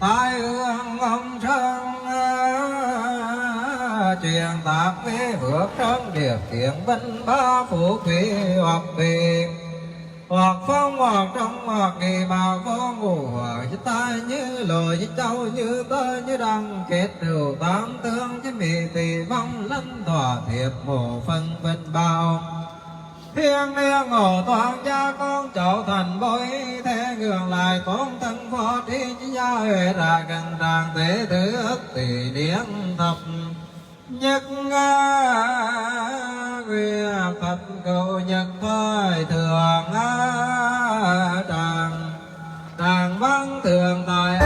tai ương ông sơn truyền tạc với vượt trấn điệp kiện binh ba phủ quỷ hoặc kỳ hoặc phong hoặc trong hoặc kỳ bào có ngủ hoặc tai như lồi như châu như tơ như đăng kết rượu tám tương chứ mì tỳ vong lân thỏa thiệp mổ phân vân bao thiên liêng ngộ toàn cha con cháu thành bối thế ngược lại tôn thân phó trí chí gia huệ ra gần tràng tế thứ ức tỷ điển thập nhất quy Phật cầu nhật thời thường tràng tràng văn thường tài